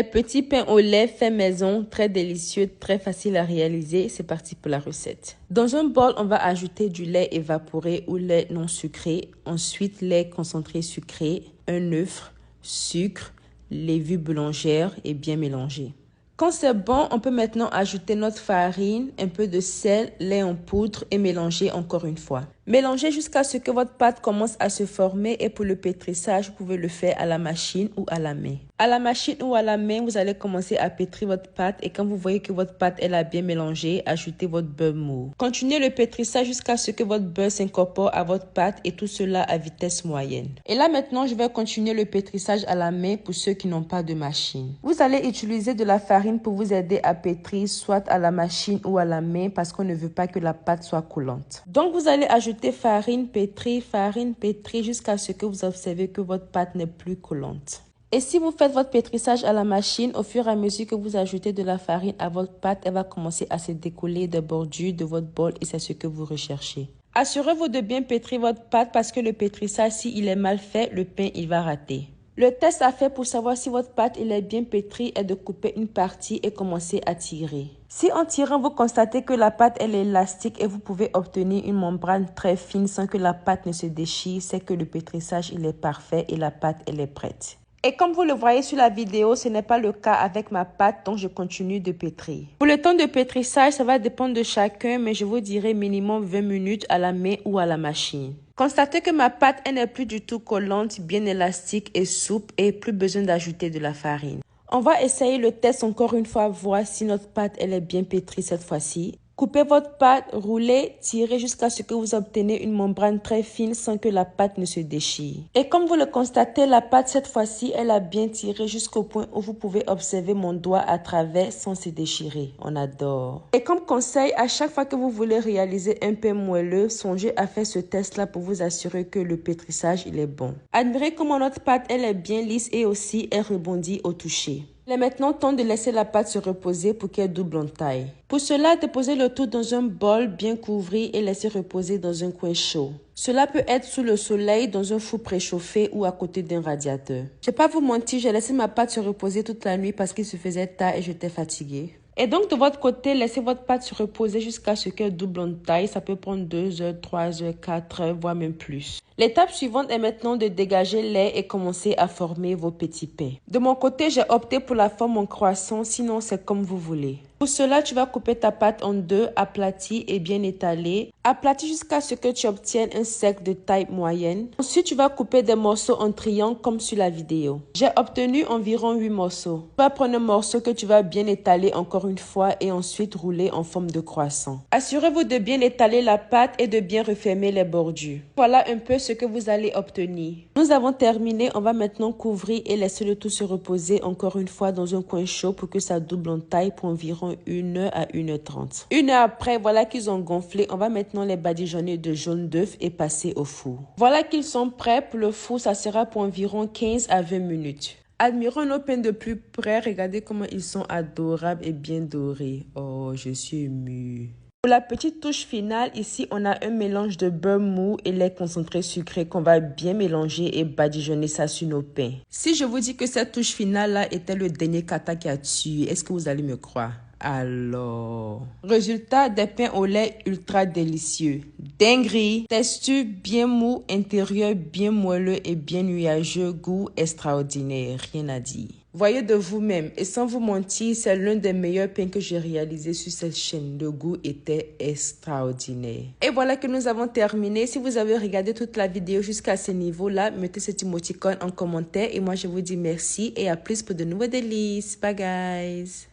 Les petits pains au lait fait maison, très délicieux, très facile à réaliser. C'est parti pour la recette. Dans un bol, on va ajouter du lait évaporé ou lait non sucré. Ensuite, lait concentré sucré, un œuf, sucre, levure boulangère et bien mélanger. Quand c'est bon, on peut maintenant ajouter notre farine, un peu de sel, lait en poudre et mélanger encore une fois. Mélangez jusqu'à ce que votre pâte commence à se former et pour le pétrissage, vous pouvez le faire à la machine ou à la main. À la machine ou à la main, vous allez commencer à pétrir votre pâte et quand vous voyez que votre pâte elle a bien mélangé, ajoutez votre beurre mou. Continuez le pétrissage jusqu'à ce que votre beurre s'incorpore à votre pâte et tout cela à vitesse moyenne. Et là maintenant, je vais continuer le pétrissage à la main pour ceux qui n'ont pas de machine. Vous allez utiliser de la farine pour vous aider à pétrir soit à la machine ou à la main parce qu'on ne veut pas que la pâte soit collante. Donc vous allez ajouter farine pétrie jusqu'à ce que vous observez que votre pâte n'est plus collante. Et si vous faites votre pétrissage à la machine, au fur et à mesure que vous ajoutez de la farine à votre pâte, elle va commencer à se décoller des bordures de votre bol et c'est ce que vous recherchez. Assurez-vous de bien pétrir votre pâte parce que le pétrissage, s'il est mal fait, le pain il va rater. Le test à faire pour savoir si votre pâte il est bien pétrie est de couper une partie et commencer à tirer. Si en tirant, vous constatez que la pâte elle est élastique et vous pouvez obtenir une membrane très fine sans que la pâte ne se déchire, c'est que le pétrissage il est parfait et la pâte elle est prête. Et comme vous le voyez sur la vidéo, ce n'est pas le cas avec ma pâte, donc je continue de pétrir. Pour le temps de pétrissage, ça va dépendre de chacun, mais je vous dirai minimum 20 minutes à la main ou à la machine. Constatez que ma pâte elle n'est plus du tout collante, bien élastique et souple et plus besoin d'ajouter de la farine. On va essayer le test encore une fois, voir si notre pâte elle est bien pétrie cette fois-ci. Coupez votre pâte, roulez, tirez jusqu'à ce que vous obtenez une membrane très fine sans que la pâte ne se déchire. Et comme vous le constatez, la pâte cette fois-ci, elle a bien tiré jusqu'au point où vous pouvez observer mon doigt à travers sans se déchirer. On adore. Et comme conseil, à chaque fois que vous voulez réaliser un pain moelleux, songez à faire ce test-là pour vous assurer que le pétrissage il est bon. Admirez comment notre pâte elle est bien lisse et aussi elle rebondit au toucher. Il est maintenant temps de laisser la pâte se reposer pour qu'elle double en taille. Pour cela, déposez le tout dans un bol bien couvert et laissez reposer dans un coin chaud. Cela peut être sous le soleil, dans un four préchauffé ou à côté d'un radiateur. Je ne vais pas vous mentir, j'ai laissé ma pâte se reposer toute la nuit parce qu'il se faisait tard et j'étais fatiguée. Et donc, de votre côté, laissez votre pâte se reposer jusqu'à ce qu'elle double en taille. Ça peut prendre 2 heures, 3 heures, 4 heures, voire même plus. L'étape suivante est maintenant de dégager l'air et commencer à former vos petits pains. De mon côté, j'ai opté pour la forme en croissant, sinon c'est comme vous voulez. Pour cela, tu vas couper ta pâte en deux, aplatie et bien étalée. Aplatis jusqu'à ce que tu obtiennes un cercle de taille moyenne. Ensuite, tu vas couper des morceaux en triangle comme sur la vidéo. J'ai obtenu environ 8 morceaux. Tu vas prendre un morceau que tu vas bien étaler encore une fois et ensuite rouler en forme de croissant. Assurez-vous de bien étaler la pâte et de bien refermer les bordures. Voilà un peu ce que vous allez obtenir. Nous avons terminé, on va maintenant couvrir et laisser le tout se reposer encore une fois dans un coin chaud pour que ça double en taille pour environ 1 heure à 1h30. Une heure après, voilà qu'ils ont gonflé. On va maintenant les badigeonner de jaune d'œuf et passer au four. Voilà qu'ils sont prêts pour le four. Ça sera pour environ 15 à 20 minutes. Admirons nos pains de plus près. Regardez comment ils sont adorables et bien dorés. Oh, je suis émue. Pour la petite touche finale, ici, on a un mélange de beurre mou et lait concentré sucré qu'on va bien mélanger et badigeonner ça sur nos pains. Si je vous dis que cette touche finale-là était le dernier kata qui a tué, est-ce que vous allez me croire? Alors, résultat des pains au lait ultra délicieux. Dinguerie, texture bien mou, intérieur bien moelleux et bien nuageux, goût extraordinaire, rien à dire. Voyez de vous-même et sans vous mentir, c'est l'un des meilleurs pains que j'ai réalisé sur cette chaîne. Le goût était extraordinaire. Et voilà que nous avons terminé. Si vous avez regardé toute la vidéo jusqu'à ce niveau-là, mettez cet émoticône en commentaire et moi je vous dis merci et à plus pour de nouveaux délices. Bye guys!